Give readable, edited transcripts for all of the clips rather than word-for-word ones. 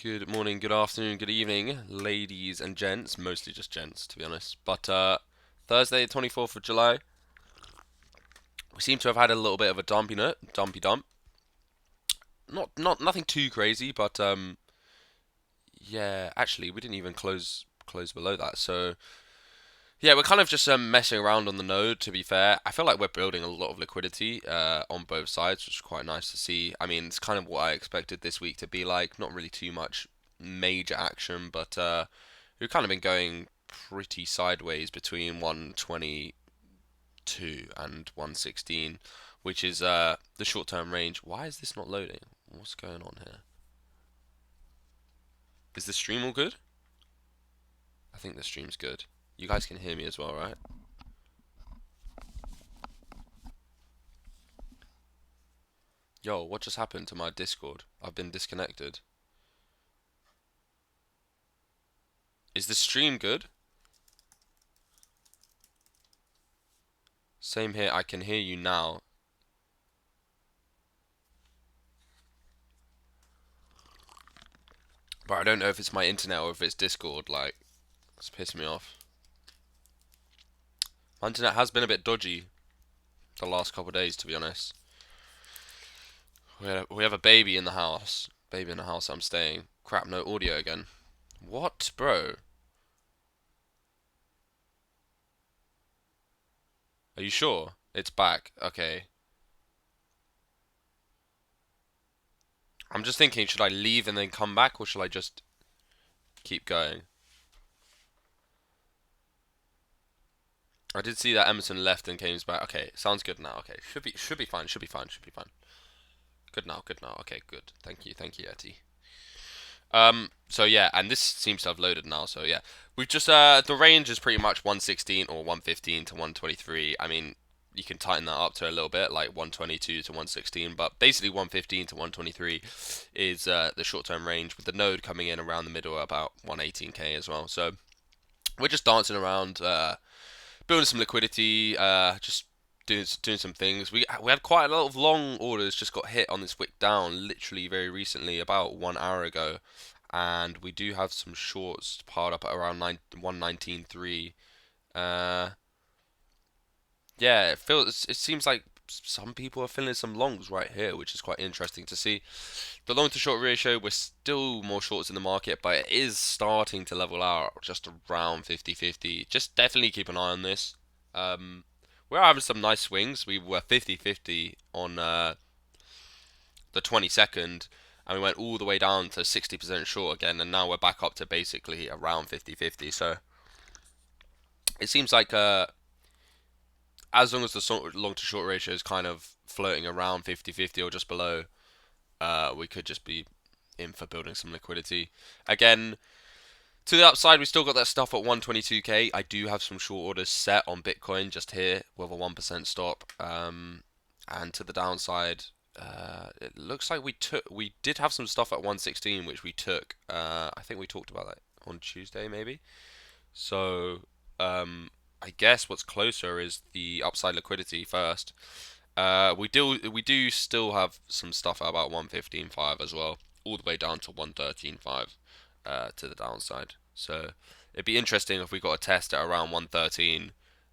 Good morning, good afternoon, good evening, ladies and gents. Mostly just gents, to be honest. But Thursday, 24th of July, we seem to have had a little bit of a dumpy dump. Not nothing too crazy, but yeah. Actually, we didn't even close below that. So yeah, we're kind of just messing around on the node. To be fair, I feel like we're building a lot of liquidity on both sides, which is quite nice to see. I mean, it's kind of what I expected this week to be like. Not really too much major action, but we've kind of been going pretty sideways between 122 and 116, which is the short-term range. Why is this not loading? What's going on here? Is the stream all good? I think the stream's good. You guys can hear me as well, right? Yo, what just happened to my Discord? I've been disconnected. Is the stream good? Same here, I can hear you now. But I don't know if it's my internet or if it's Discord, like, it's pissing me off. My internet has been a bit dodgy the last couple of days, to be honest. We have a baby in the house. Baby in the house I'm staying. Crap, no audio again. What, bro? Are you sure? It's back. Okay. I'm just thinking, should I leave and then come back, or should I just keep going? I did see that Emerson left and came back. Okay, sounds good now. Okay, should be fine. Should be fine. Should be fine. Good now. Good now. Okay, good. Thank you, Etty. So yeah, and this seems to have loaded now. So yeah, we've just the range is pretty much 116 or 115 to 123. I mean, you can tighten that up to a little bit, like 122 to 116, but basically 115 to 123 is the short-term range, with the node coming in around the middle, about 118k as well. So we're just dancing around, building some liquidity, just doing some things. We had quite a lot of long orders just got hit on this wick down literally very recently, about 1 hour ago, and we do have some shorts piled up at around 119.3. Uh, yeah, it seems like some people are filling some longs right here, which is quite interesting to see. The long to short ratio, we're still more shorts in the market, but it is starting to level out just around 50-50. Just definitely keep an eye on this. Um, we're having some nice swings. We were 50-50 on the 22nd, and we went all the way down to 60% short again, and now we're back up to basically around 50-50. So it seems like as long as the long to short ratio is kind of floating around 50-50 or just below, we could just be in for building some liquidity. Again, to the upside, we still got that stuff at 122k. I do have some short orders set on Bitcoin just here with a 1% stop. And to the downside, it looks like we did have some stuff at 116, which we took. I think we talked about that on Tuesday, maybe. So, I guess what's closer is the upside liquidity first. We do still have some stuff at about 115.5 as well, all the way down to 113.5 to the downside. So it'd be interesting if we got a test at around 113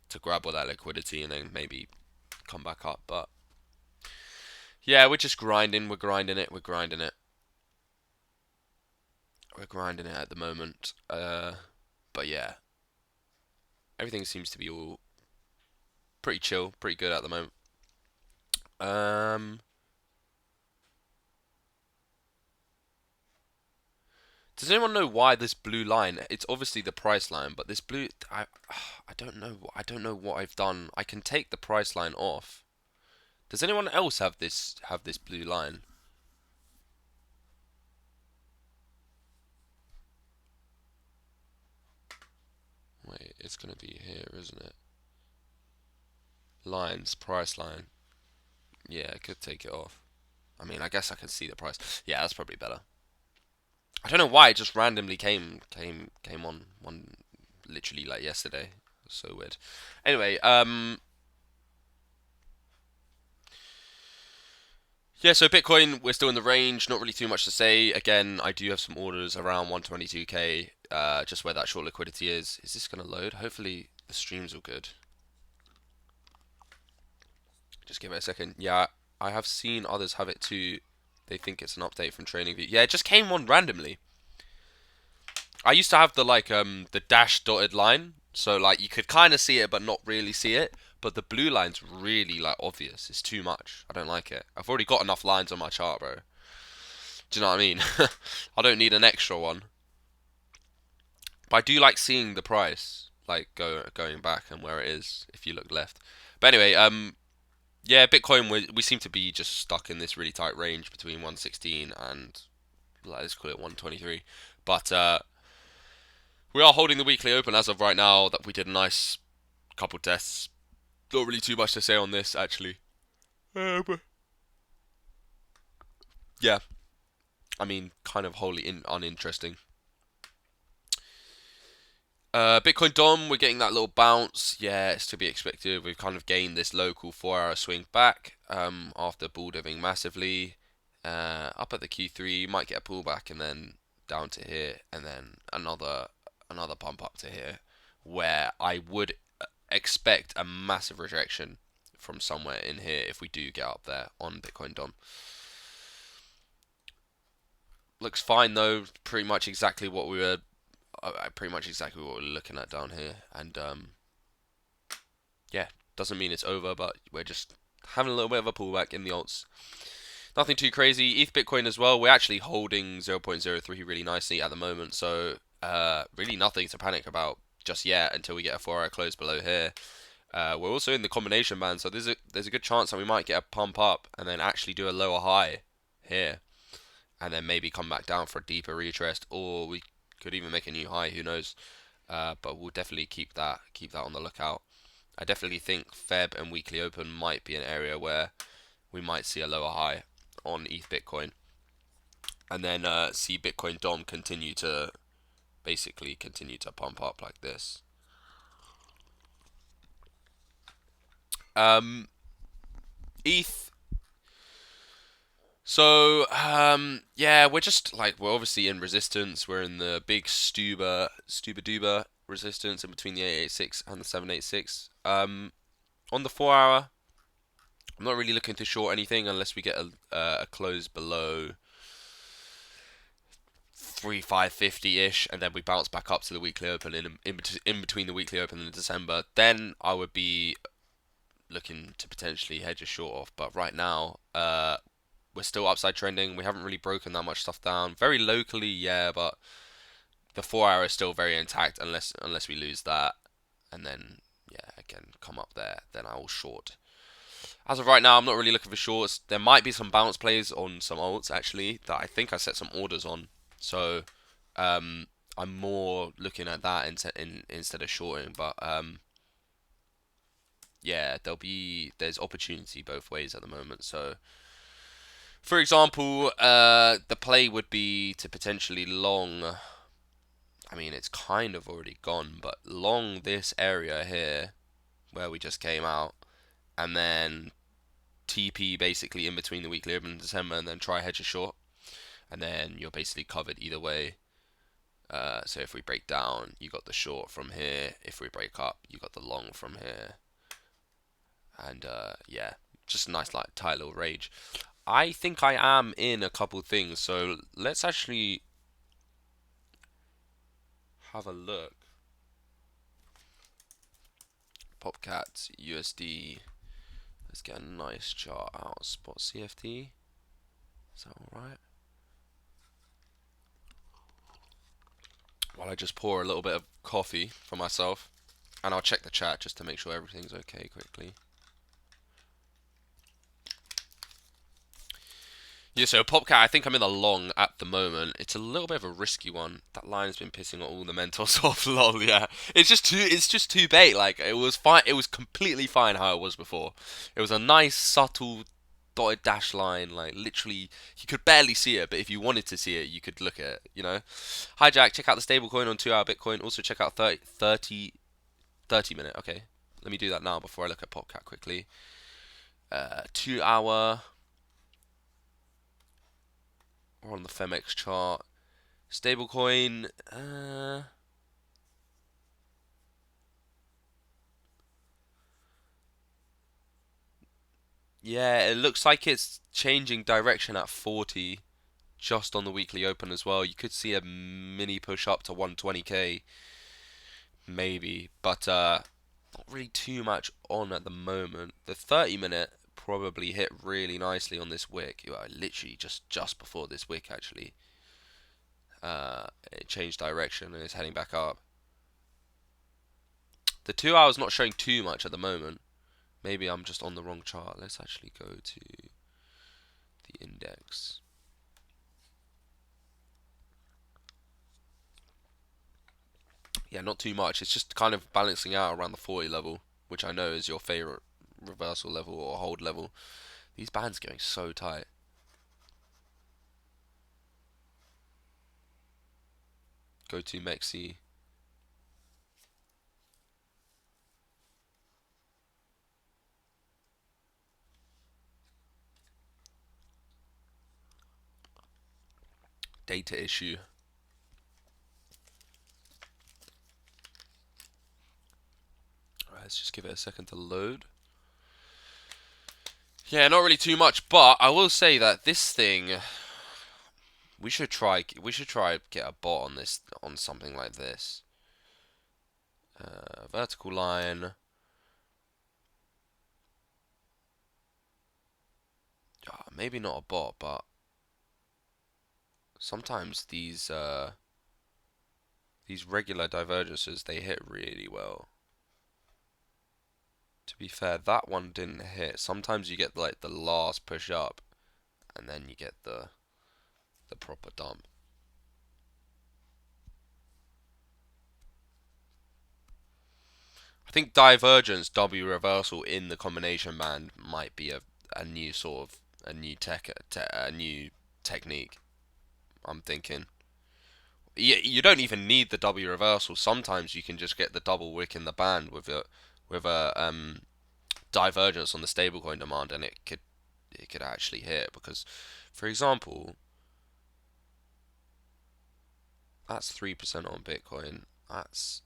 to grab all that liquidity and then maybe come back up. But yeah, we're just grinding. We're grinding it. We're grinding it. We're grinding it at the moment. But yeah, everything seems to be all pretty chill, pretty good at the moment. Um, Does anyone know why this blue line? It's obviously the price line, but this blue, I don't know. I don't know what I've done. I can take the price line off. Does anyone else have this blue line? Wait, it's gonna be here, isn't it? Lines, price line. Yeah, I could take it off. I mean, I guess I can see the price. Yeah, that's probably better. I don't know why it just randomly came on one literally like yesterday. So weird. Anyway, Yeah, so Bitcoin, we're still in the range. Not really too much to say. Again, I do have some orders around 122k, just where that short liquidity is. Is this going to load? Hopefully the stream's all good. Just give it a second. Yeah, I have seen others have it too. They think it's an update from TradingView. Yeah, it just came on randomly. I used to have the the dash dotted line, so like you could kind of see it but not really see it. But the blue line's really like obvious. It's too much. I don't like it. I've already got enough lines on my chart, bro. Do you know what I mean? I don't need an extra one. But I do like seeing the price, like going back and where it is if you look left. But anyway, yeah, Bitcoin we seem to be just stuck in this really tight range between 116 and let's call it 123. But we are holding the weekly open as of right now. That we did a nice couple tests. Not really too much to say on this actually. But yeah, I mean, kind of wholly uninteresting. Bitcoin Dom, we're getting that little bounce. Yeah, it's to be expected. We've kind of gained this local 4-hour swing back after bulldiving massively. Up at the Q3, might get a pullback and then down to here, and then another pump up to here, where I would expect a massive rejection from somewhere in here if we do get up there on Bitcoin Dom. Looks fine though, pretty much exactly what we were pretty much exactly what we're looking at down here. And yeah, doesn't mean it's over, but we're just having a little bit of a pullback in the alts. Nothing too crazy. ETH Bitcoin as well. We're actually holding 0.03 really nicely at the moment, so really nothing to panic about just yet until we get a 4-hour close below here. We're also in the combination band, so there's a good chance that we might get a pump up and then actually do a lower high here, and then maybe come back down for a deeper retest, or we could even make a new high. Who knows? But we'll definitely keep that on the lookout. I definitely think Feb and weekly open might be an area where we might see a lower high on ETH Bitcoin, and then see Bitcoin Dom continue to pump up like this. ETH. So yeah, we're obviously in resistance. We're in the big Stuba Duba resistance in between the 886 and the 786. On the 4-hour, I'm not really looking to short anything unless we get a close below 3550-ish, and then we bounce back up to the weekly open in between the weekly open and December. Then I would be looking to potentially hedge a short off. But right now, we're still upside trending. We haven't really broken that much stuff down. Very locally, yeah, but the 4-hour is still very intact unless we lose that, and then yeah, again come up there. Then I will short. As of right now, I'm not really looking for shorts. There might be some bounce plays on some alts actually that I think I set some orders on. So I'm more looking at that instead of shorting. But yeah, there's opportunity both ways at the moment. So for example, the play would be to potentially long. I mean, it's kind of already gone, but long this area here where we just came out, and then TP basically in between the weekly open in December, and then try hedge a short, and then you're basically covered either way. So if we break down, you got the short from here. If we break up, you got the long from here. And yeah, just a nice like tight little range. I think I am in a couple things, so let's actually have a look. Popcat USD. Let's get a nice chart out. Spot CFD. Is that alright? While I just pour a little bit of coffee for myself. And I'll check the chat just to make sure everything's okay quickly. Yeah, so Popcat, I think I'm in the long at the moment. It's a little bit of a risky one. That line's been pissing all the mentals off. Lol, yeah. It's just too bait. Like it was fine. It was completely fine how it was before. It was a nice subtle dotted dash line. Like literally, you could barely see it, but if you wanted to see it, you could look at it. You know. Hi Jack, check out the stablecoin on 2-hour Bitcoin. Also check out 30 minute. Okay, let me do that now before I look at Popcat quickly. 2-hour. or on the Femex chart. Stablecoin, yeah, it looks like it's changing direction at 40 just on the weekly open as well. You could see a mini push up to 120k maybe, but not really too much on at the moment. The 30-minute probably hit really nicely on this wick. Literally just before this wick actually. It changed direction and is heading back up. The 2 hours not showing too much at the moment. Maybe I'm just on the wrong chart. Let's actually go to the index. Yeah, not too much. It's just kind of balancing out around the 40 level, which I know is your favorite reversal level or hold level. These bands going so tight. Go to Mexi. Data issue. Alright, let's just give it a second to load. Yeah, not really too much, but I will say that this thing, we should try get a bot on this, on something like this. Vertical line. Maybe not a bot, but sometimes these regular divergences, they hit really well. To be fair, that one didn't hit. Sometimes you get like the last push up, and then you get the proper dump. I think divergence W reversal in the combination band might be a new sort of a new technique. I'm thinking. You don't even need the W reversal. Sometimes you can just get the double wick in the band with a divergence on the stablecoin demand, and it could actually hit because, for example, that's 3% on Bitcoin. That's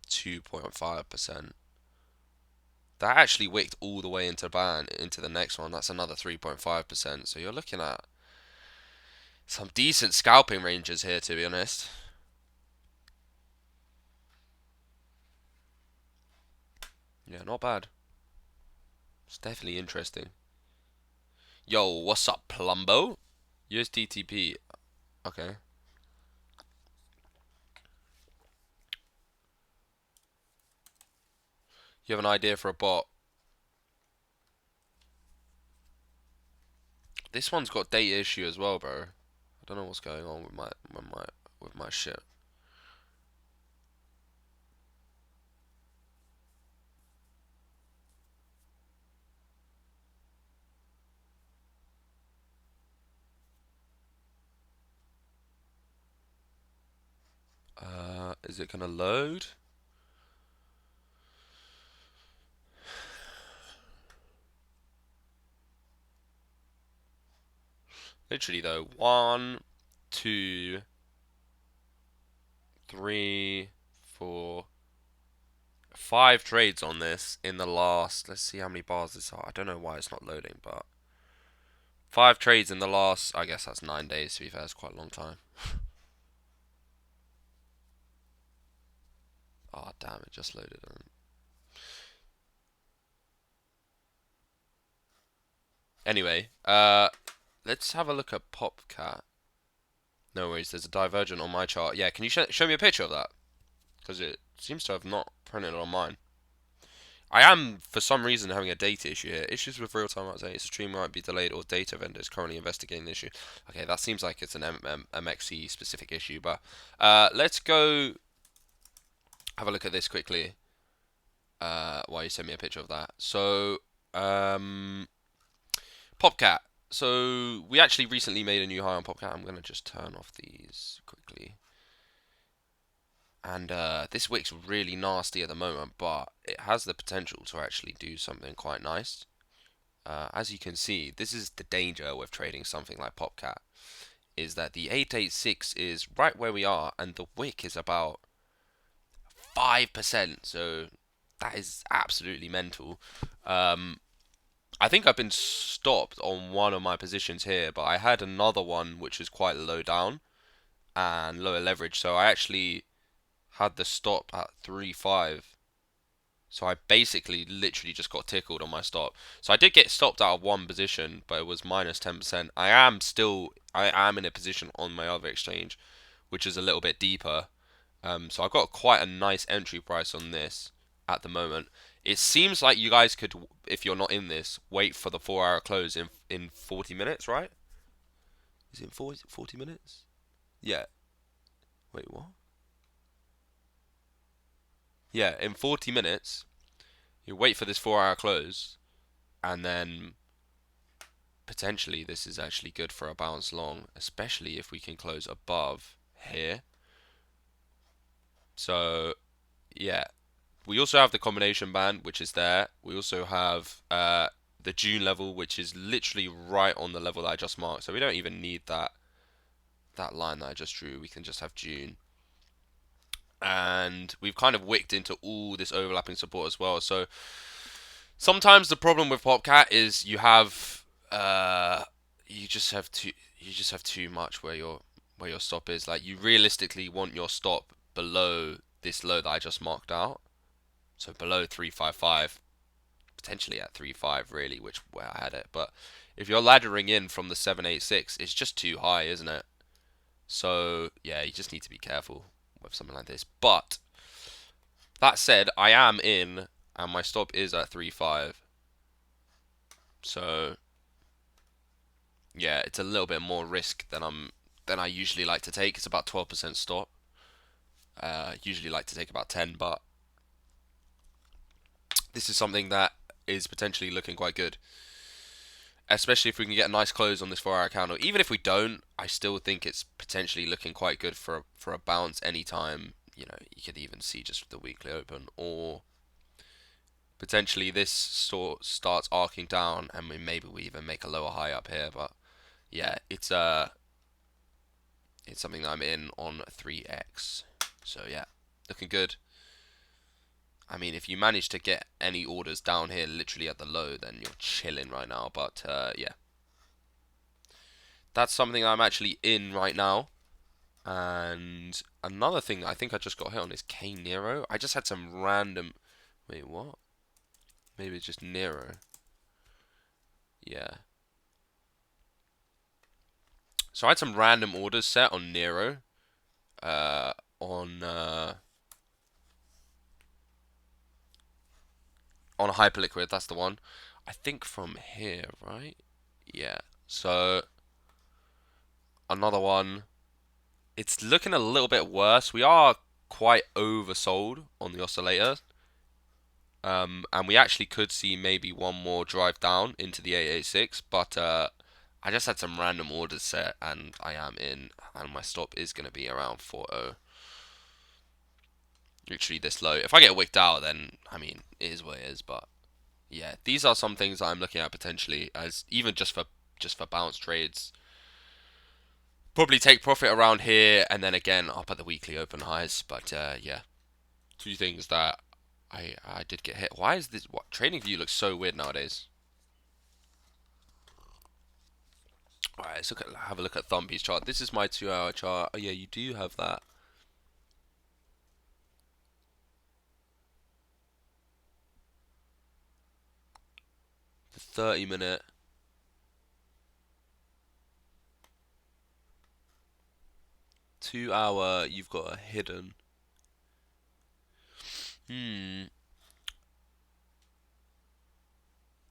2.5%. That actually wicked all the way into the next one. That's another 3.5%. So you're looking at some decent scalping ranges here, to be honest. Yeah, not bad. It's definitely interesting. Yo, what's up, Plumbo? USDTP. Okay. You have an idea for a bot? This one's got data issue as well, bro. I don't know what's going on with my shit. Is it gonna load? Literally though, 1, 2, 3, 4, 5 trades on this in the last. Let's see how many bars this are. I don't know why it's not loading, but 5 trades in the last. I guess that's 9 days. To be fair, it's quite a long time. Oh damn! It just loaded. Anyway, let's have a look at Popcat. No worries. There's a divergent on my chart. Yeah, can you show me a picture of that? Because it seems to have not printed on mine. I am, for some reason, having a data issue here. Issues with real-time updates. Stream might be delayed or data vendor is currently investigating the issue. Okay, that seems like it's an MXC specific issue, but let's go have a look at this quickly. While you send me a picture of that. So, Popcat. So, we actually recently made a new high on Popcat. I'm going to just turn off these quickly. And this wick's really nasty at the moment, but it has the potential to actually do something quite nice. As you can see, this is the danger with trading something like Popcat. is that the 886 is right where we are, and the wick is about 5%. So that is absolutely mental. I think I've been stopped on one of my positions here, but I had another one which was quite low down and lower leverage. So I actually had the stop at 3.5. So I basically literally just got tickled on my stop. So I did get stopped out of one position, but it was minus 10%. I am in a position on my other exchange, which is a little bit deeper. So I've got quite a nice entry price on this at the moment. It seems like you guys could, if you're not in this, wait for the 4 hour close in 40 minutes, right? Is it 40 minutes? Yeah. Wait, what? Yeah, in 40 minutes, you wait for this 4 hour close, and then potentially this is actually good for a bounce long, especially if we can close above here. So, yeah. We also have the combination band, which is there. We also have the June level, which is literally right on the level that I just marked. So we don't even need that line that I just drew. We can just have June. And we've kind of wicked into all this overlapping support as well. So sometimes the problem with Popcat is you just have too much where your stop is. Like, you realistically want your stop below this low that I just marked out. So below 355, potentially at 3.5 really, which where I had it. But if you're laddering in from the 786, it's just too high, isn't it? So yeah, you just need to be careful with something like this. But that said, I am in, and my stop is at 3.5. So yeah, it's a little bit more risk than I usually like to take. It's about 12% stop. Usually like to take about 10, but this is something that is potentially looking quite good. Especially if we can get a nice close on this 4 hour candle. Even if we don't, I still think it's potentially looking quite good for a bounce anytime. You know, you could even see just the weekly open, or potentially this sort starts arcing down, and maybe we even make a lower high up here. But yeah, it's something that I'm in on 3x. So yeah, looking good. I mean, if you manage to get any orders down here, literally at the low, then you're chilling right now. But yeah, that's something I'm actually in right now. And another thing I think I just got hit on is K Nero. I just had some random. Wait, what? Maybe it's just Nero. Yeah. So I had some random orders set on Nero. Uh, on on Hyperliquid. That's the one. I think from here, right? Yeah. So another one. It's looking a little bit worse. We are quite oversold on the oscillator. And we actually could see maybe one more drive down into the 886, but I just had some random orders set, and I am in, and my stop is going to be around 4.0. Literally this low. If I get wicked out, then, I mean, it is what it is, but yeah, these are some things that I'm looking at potentially, as even just for bounce trades. Probably take profit around here, and then again up at the weekly open highs, but yeah. Two things that I did get hit. Why is this? What trading view looks so weird nowadays? Alright, have a look at Thumpy's chart. This is my 2 hour chart. Oh yeah, you do have that. The 30-minute. 2 hour, you've got a hidden. Hmm.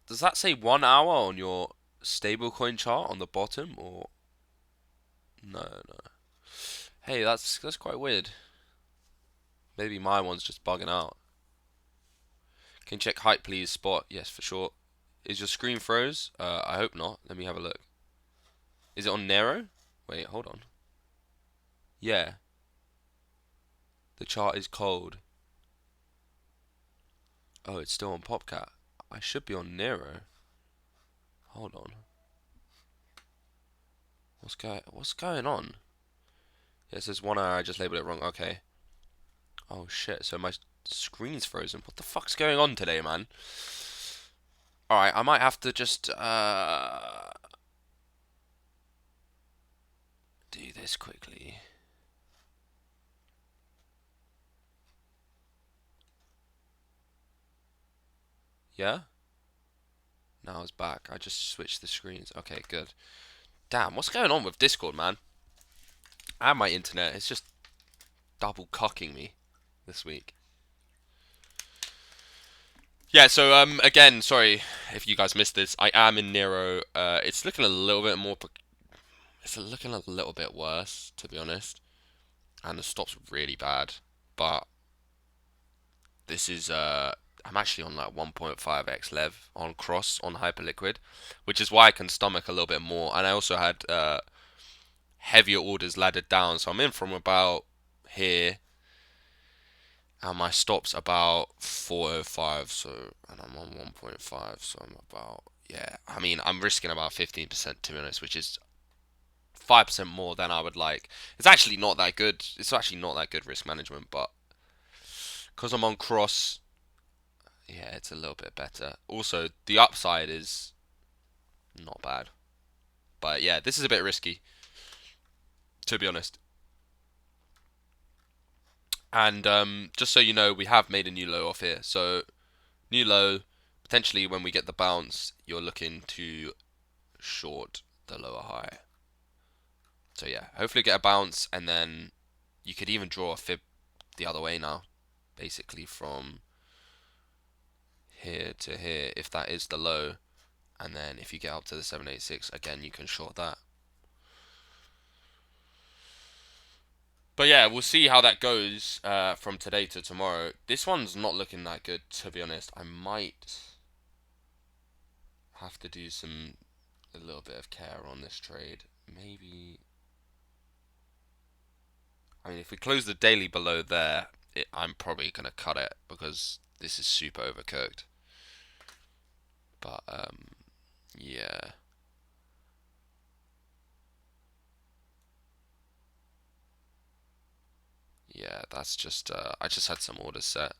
Does that say 1 hour on your stablecoin chart on the bottom, or no, no? Hey, that's quite weird. Maybe my one's just bugging out. Can you check height, please? Spot, yes, for sure. Is your screen froze? I hope not. Let me have a look. Is it on narrow? Wait, hold on. Yeah, the chart is cold. Oh, it's still on Popcat. I should be on Nero. Hold on. What's going on? Yeah, it says 1 hour. I just labeled it wrong. Okay. Oh shit. So my screen's frozen. What the fuck's going on today, man? All right. I might have to just do this quickly. Yeah. Now it's back. I just switched the screens. Okay, good. Damn. What's going on with Discord, man? And my internet. It's just double cocking me this week. Yeah, so again, sorry if you guys missed this. I am in Nero. It's looking a little bit more. It's looking a little bit worse, to be honest. And the stop's really bad. But this is I'm actually on like 1.5x lev on cross on hyperliquid, which is why I can stomach a little bit more. And I also had heavier orders laddered down, so I'm in from about here. And my stop's about 405, so and I'm on 1.5, so I'm about yeah. I mean, I'm risking about 15% to be honest, which is 5% more than I would like. It's actually not that good. It's actually not that good risk management, but because I'm on cross, yeah, it's a little bit better. Also, the upside is not bad, but yeah, this is a bit risky to be honest. And just so you know, we have made a new low off here, so new low. Potentially, when we get the bounce, you're looking to short the lower high. So yeah, hopefully get a bounce, and then you could even draw a fib the other way now, basically from here to here if that is the low, and then if you get up to the 786 again, you can short that. But yeah, we'll see how that goes from today to tomorrow. This one's not looking that good, to be honest. I might have to do a little bit of care on this trade. Maybe. I mean, if we close the daily below there, I'm probably gonna cut it because this is super overcooked. But yeah, yeah, that's just I just had some orders set.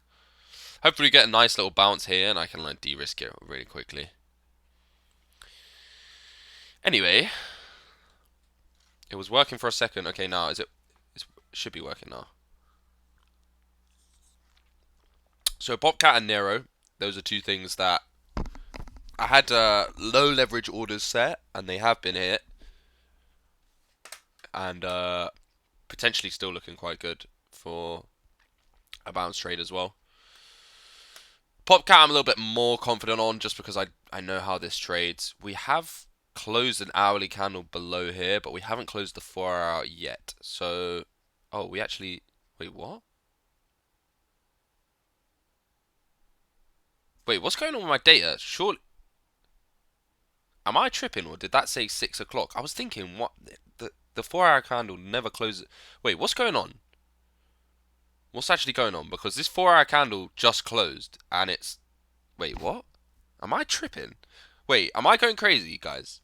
Hopefully, get a nice little bounce here, and I can like de-risk it really quickly. Anyway, it was working for a second. Okay, now is it? It should be working now. So Bobcat and Nero, those are two things that I had low leverage orders set, and they have been hit, and potentially still looking quite good for a bounce trade as well. Popcat I'm a little bit more confident on just because I know how this trades. We have closed an hourly candle below here, but we haven't closed the 4 hour yet. So, oh, we actually, wait, what? Wait, what's going on with my data? Surely, am I tripping or did that say 6 o'clock? I was thinking, what? The 4 hour candle never closes. Wait, what's going on? What's actually going on? Because this 4 hour candle just closed and it's. Wait, what? Am I tripping? Wait, am I going crazy, guys?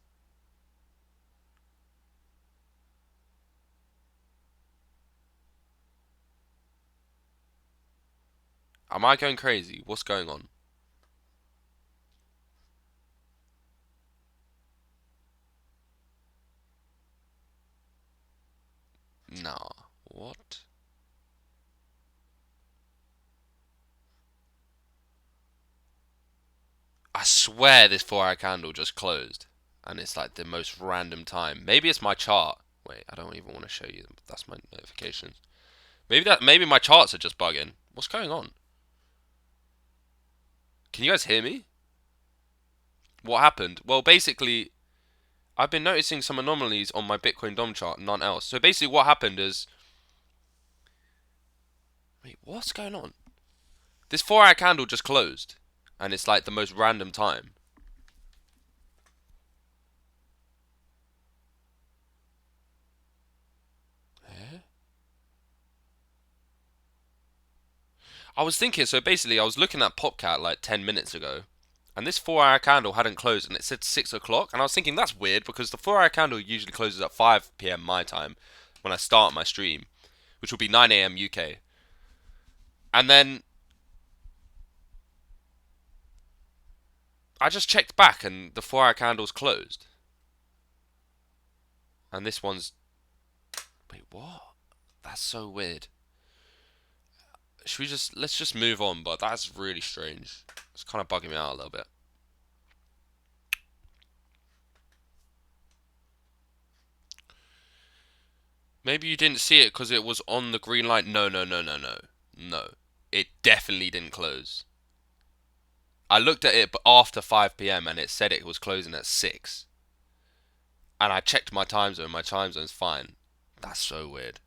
Am I going crazy? What's going on? Nah. What? I swear this 4 hour candle just closed. And it's like the most random time. Maybe it's my chart. Wait, I don't even want to show you. That's my notifications. Maybe my charts are just bugging. What's going on? Can you guys hear me? What happened? Well, basically, I've been noticing some anomalies on my Bitcoin DOM chart, none else. So basically what happened is wait, what's going on? This 4 hour candle just closed. And it's like the most random time. Eh? I was thinking, so basically I was looking at Popcat like 10 minutes ago. And this 4 hour candle hadn't closed and it said 6 o'clock. And I was thinking that's weird because the 4 hour candle usually closes at 5 p.m. my time when I start my stream, which will be 9 a.m. UK. And then I just checked back and the 4 hour candle's closed. And this one's. Wait, what? That's so weird. Should we just. Let's just move on, but that's really strange. It's kind of bugging me out a little bit. Maybe you didn't see it because it was on the green light. No, no, no, no, no. No. It definitely didn't close. I looked at it after 5 p.m. and it said it was closing at 6. And I checked my time zone. My time zone's fine. That's so weird.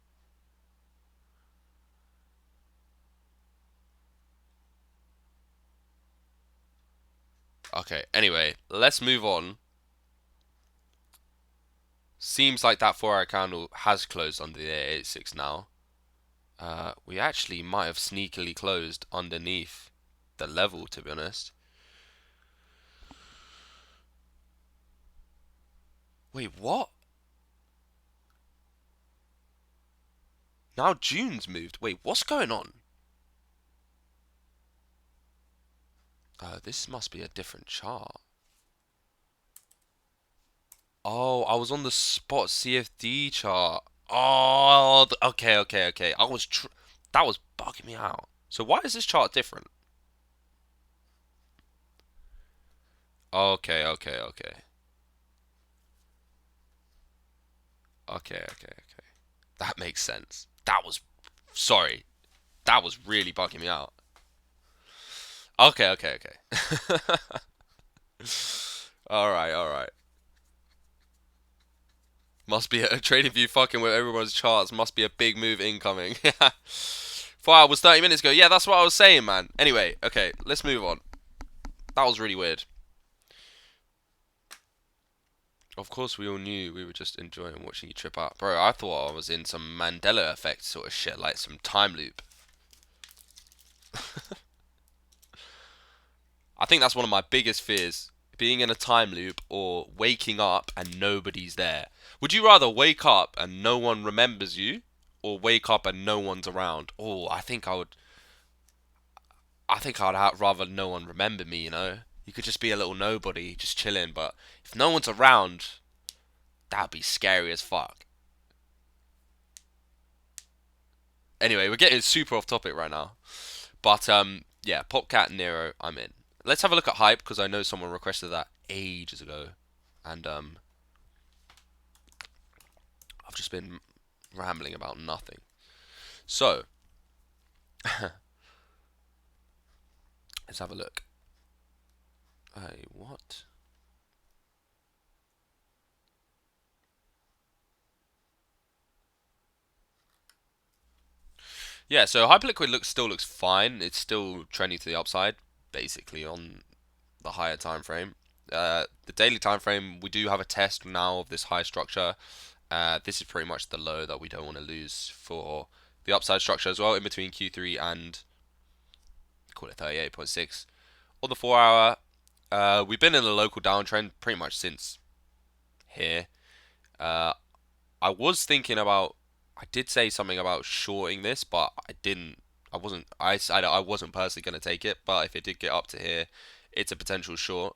Okay, anyway, let's move on. Seems like that 4 hour candle has closed under the 886 now. We actually might have sneakily closed underneath the level, to be honest. Wait, what? Now June's moved. Wait, what's going on? This must be a different chart. Oh, I was on the spot CFD chart. Oh, okay, okay, okay. That was bugging me out. So why is this chart different? Okay, okay, okay. Okay, okay, okay. That makes sense. Sorry. That was really bugging me out. Okay, okay, okay. All right, all right. Must be a trading view fucking with everyone's charts. Must be a big move incoming. 4 hours, 30 minutes ago. Yeah, that's what I was saying, man. Anyway, okay, let's move on. That was really weird. Of course, we all knew we were just enjoying watching you trip out. Bro, I thought I was in some Mandela effect sort of shit, like some time loop. I think that's one of my biggest fears. Being in a time loop or waking up and nobody's there. Would you rather wake up and no one remembers you or wake up and no one's around? Oh, I think I'd rather no one remember me, you know? You could just be a little nobody, just chilling, but if no one's around, that'd be scary as fuck. Anyway, we're getting super off topic right now. But yeah, Popcat Nero, I'm in. Let's have a look at hype because I know someone requested that ages ago, and I've just been rambling about nothing. So let's have a look. Hey, what? Yeah, so Hyperliquid still looks fine. It's still trending to the upside, basically on the higher time frame. The daily time frame, we do have a test now of this high structure. This is pretty much the low that we don't want to lose for the upside structure as well, in between Q3 and call it 38.6. On the 4 hour, we've been in a local downtrend pretty much since here. Uh, I was thinking about, I did say something about shorting this, but I didn't. I wasn't personally going to take it, but if it did get up to here, it's a potential short.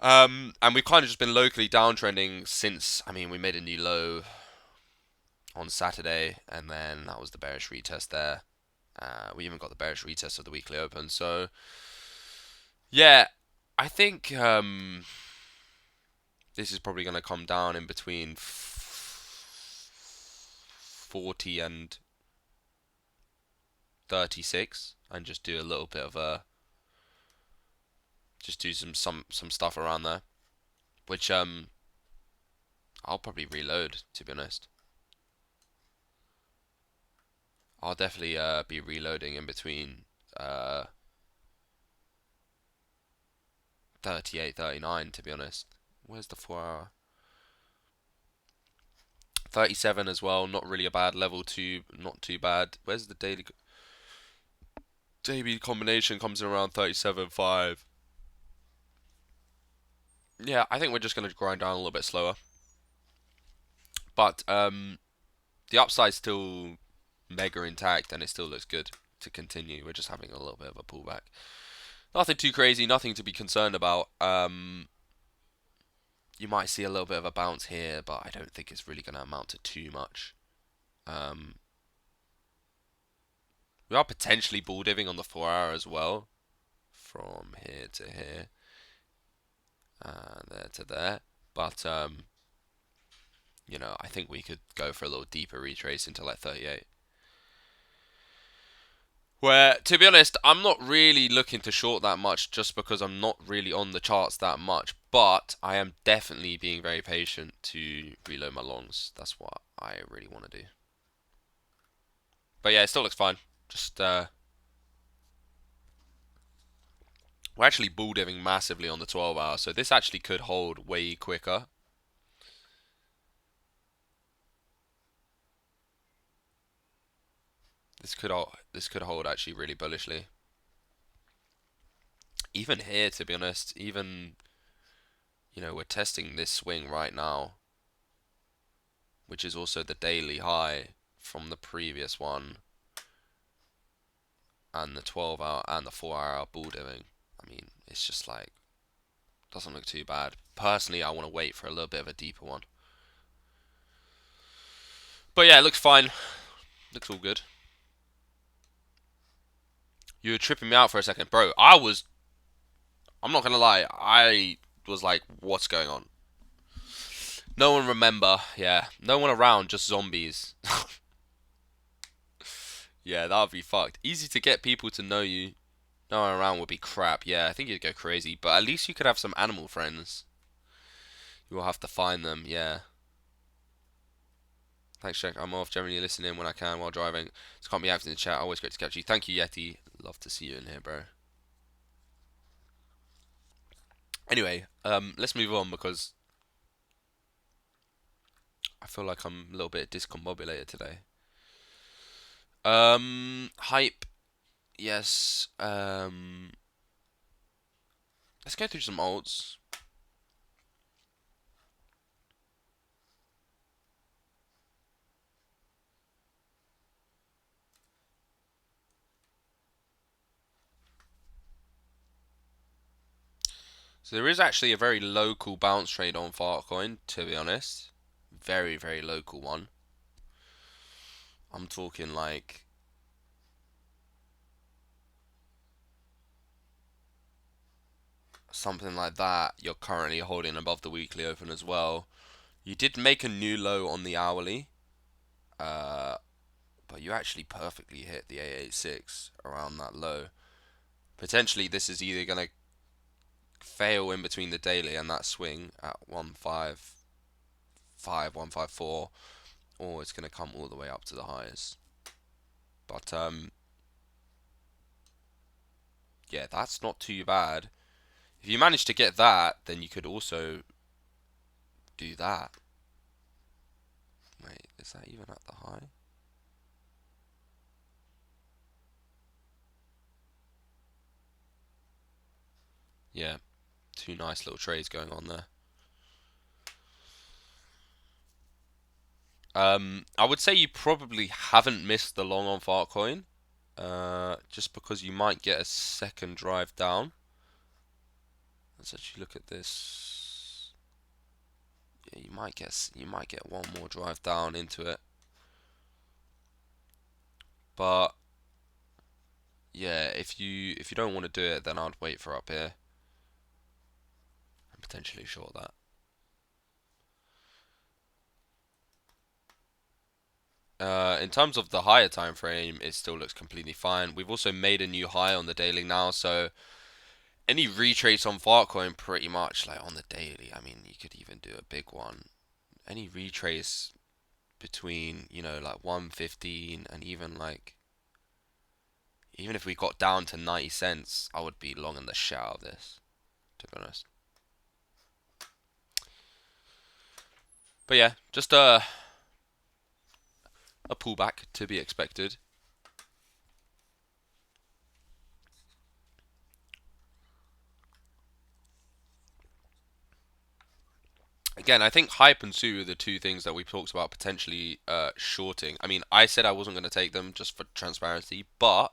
And we've kind of just been locally downtrending since, I mean, we made a new low on Saturday, and then that was the bearish retest there. We even got the bearish retest of the weekly open. So, yeah, I think this is probably going to come down in between 40 and 36 and just do a little bit of just do some stuff around there, which I'll probably reload, to be honest. I'll definitely be reloading in between 38, 39, to be honest. Where's the 4 hour? 37 as well, not really a bad level 2, not too bad. Where's the daily combination comes in around 37.5. Yeah, I think we're just going to grind down a little bit slower. But the upside's still mega intact and it still looks good to continue. We're just having a little bit of a pullback. Nothing too crazy, nothing to be concerned about. You might see a little bit of a bounce here, but I don't think it's really going to amount to too much. Um, we are potentially bull diving on the 4 hour as well, from here to here, and there to there. But I think we could go for a little deeper retrace into like 38. Where, to be honest, I'm not really looking to short that much just because I'm not really on the charts that much. But I am definitely being very patient to reload my longs. That's what I really want to do. But yeah, it still looks fine. Just, we're actually bull diving massively on the 12 hour, so this actually could hold way quicker. This could hold actually really bullishly. Even here, to be honest, even we're testing this swing right now, which is also the daily high from the previous one, and the 12 hour and the 4 hour bull diving. I mean, it's just like doesn't look too bad. Personally, I want to wait for a little bit of a deeper one. But yeah, it looks fine. Looks all good. You were tripping me out for a second, bro. I'm not gonna lie. I was like, what's going on? No one remember. Yeah, no one around. Just zombies. Yeah, that would be fucked. Easy to get people to know you. No one around would be crap. Yeah, I think you'd go crazy. But at least you could have some animal friends. You will have to find them. Yeah. Thanks, Jack. I'm off. Generally listening when I can while driving. Just can't be active in the chat. Always great to catch you. Thank you, Yeti. Love to see you in here, bro. Anyway, let's move on because I feel like I'm a little bit discombobulated today. Hype. Yes. Let's go through some alts. So there is actually a very local bounce trade on Fartcoin, to be honest. Very, very local one. I'm talking like something like that. You're currently holding above the weekly open as well. You did make a new low on the hourly, uh, but you actually perfectly hit the 886 around that low. Potentially, this is either going to fail in between the daily and that swing at 155, 154, or it's going to come all the way up to the highs. But yeah, that's not too bad. If you manage to get that, then you could also do that. Wait, is that even at the high? Yeah, two nice little trades going on there. I would say you probably haven't missed the long on Fartcoin, just because you might get a second drive down. Let's actually look at this. Yeah, you might get one more drive down into it, but yeah, if you don't want to do it, then I'd wait for up here and potentially short that. In terms of the higher time frame, it still looks completely fine. We've also made a new high on the daily now, so any retrace on Fartcoin pretty much like on the daily. I mean, you could even do a big one. Any retrace between like 115 and even if we got down to 90 cents, I would be long in the shit out of this, to be honest. But yeah, just a pullback to be expected. Again, I think hype and Su are the two things that we talked about potentially shorting. I mean, I said I wasn't going to take them just for transparency, but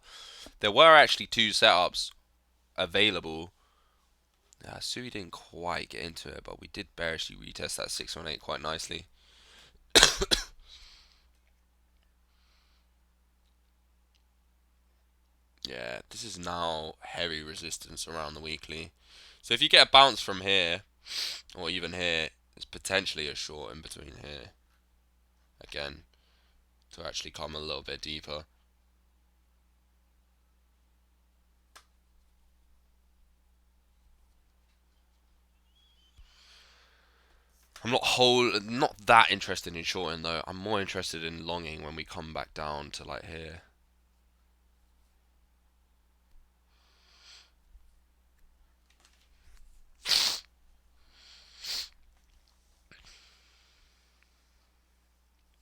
there were actually two setups available. Sui didn't quite get into it, but we did bearishly retest that 618 quite nicely. Yeah, this is now heavy resistance around the weekly. So if you get a bounce from here, or even here, it's potentially a short in between here. Again, to actually come a little bit deeper. I'm not that interested in shorting though. I'm more interested in longing when we come back down to like here.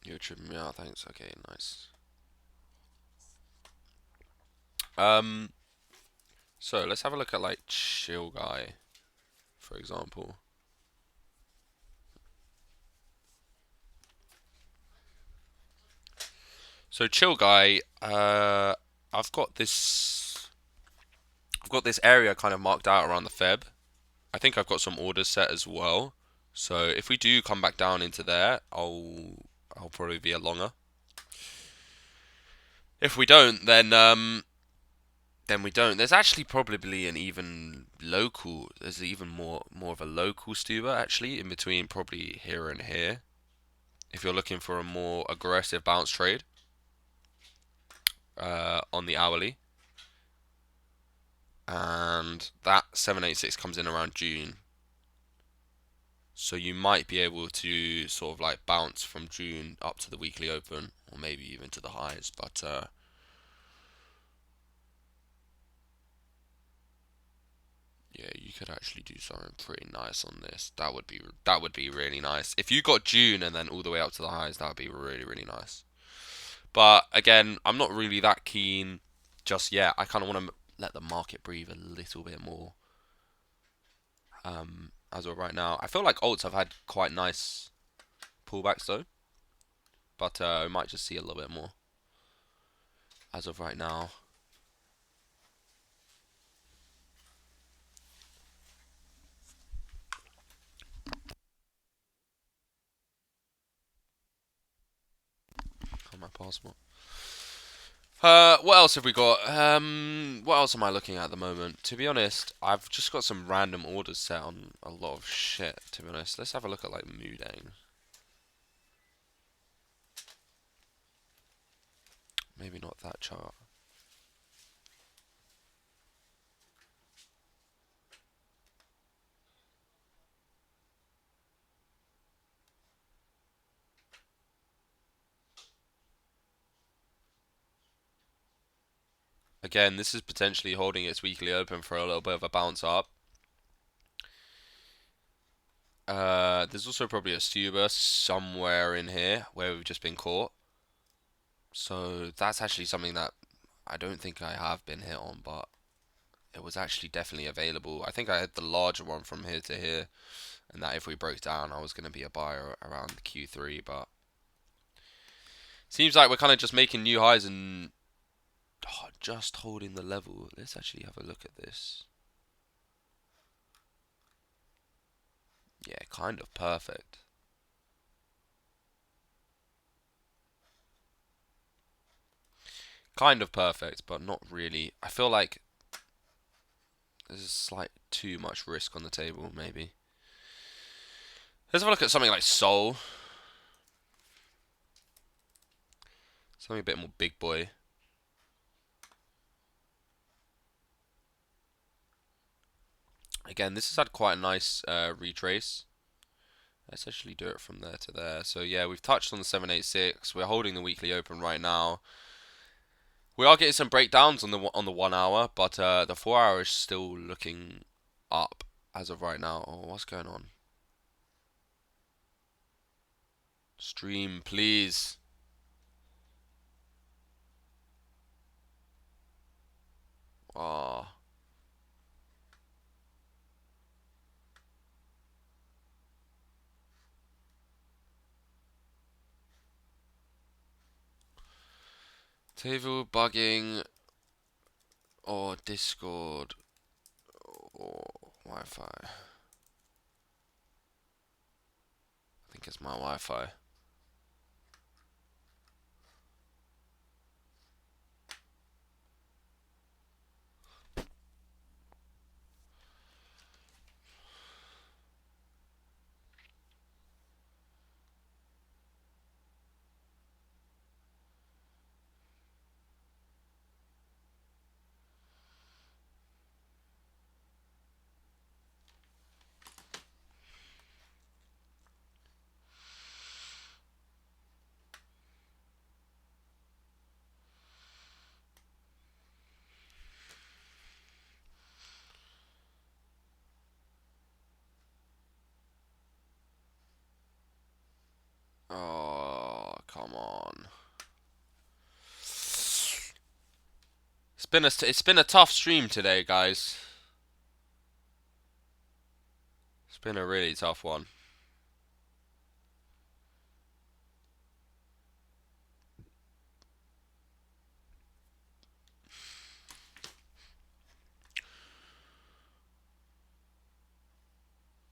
You're tripping me out, thanks. Okay, nice. Um, so let's have a look at like Chill Guy, for example. So Chill Guy, I've got this area kind of marked out around the Feb. I think I've got some orders set as well. So if we do come back down into there, I'll probably be a longer. If we don't, then we don't. There's actually probably an even local. There's even more of a local Stuber actually in between probably here and here. If you're looking for a more aggressive bounce trade on the hourly, and that 786 comes in around June. So you might be able to sort of like bounce from June up to the weekly open, or maybe even to the highs. But yeah, you could actually do something pretty nice on this. That would be really nice. If you got June and then all the way up to the highs, that would be really nice. But again, I'm not really that keen just yet. I kind of want to let the market breathe a little bit more. As of right now, I feel like alts have had quite nice pullbacks though, but we might just see a little bit more as of right now. On my passport. What else have we got? What else am I looking at the moment? To be honest, I've just got some random orders set on a lot of shit. To be honest, let's have a look at like Moodang. Maybe not that chart. Again, this is potentially holding its weekly open for a little bit of a bounce up. There's also probably a Stuber somewhere in here where we've just been caught. So that's actually something that I don't think I have been hit on, but it was actually definitely available. I think I had the larger one from here to here, and that if we broke down, I was going to be a buyer around Q3, but seems like we're kind of just making new highs and just holding the level. Let's actually have a look at this. Yeah, kind of perfect. Kind of perfect, but not really. I feel like there's a slight too much risk on the table, maybe. Let's have a look at something like Soul. Something a bit more big boy. Again, this has had quite a nice retrace. Let's actually do it from there to there. So yeah, we've touched on the 786. We're holding the weekly open right now. We are getting some breakdowns on the 1 hour, but the 4 hour is still looking up as of right now. Oh, what's going on? Stream, please. Ah, oh, Table bugging or Discord or Wi-Fi. I think it's my Wi-Fi. Oh, come on. It's been a tough stream today, guys. It's been a really tough one.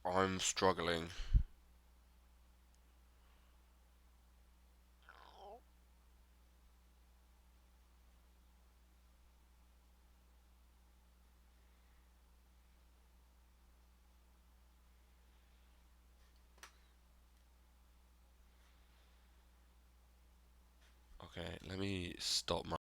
I'm struggling. Okay, let me stop my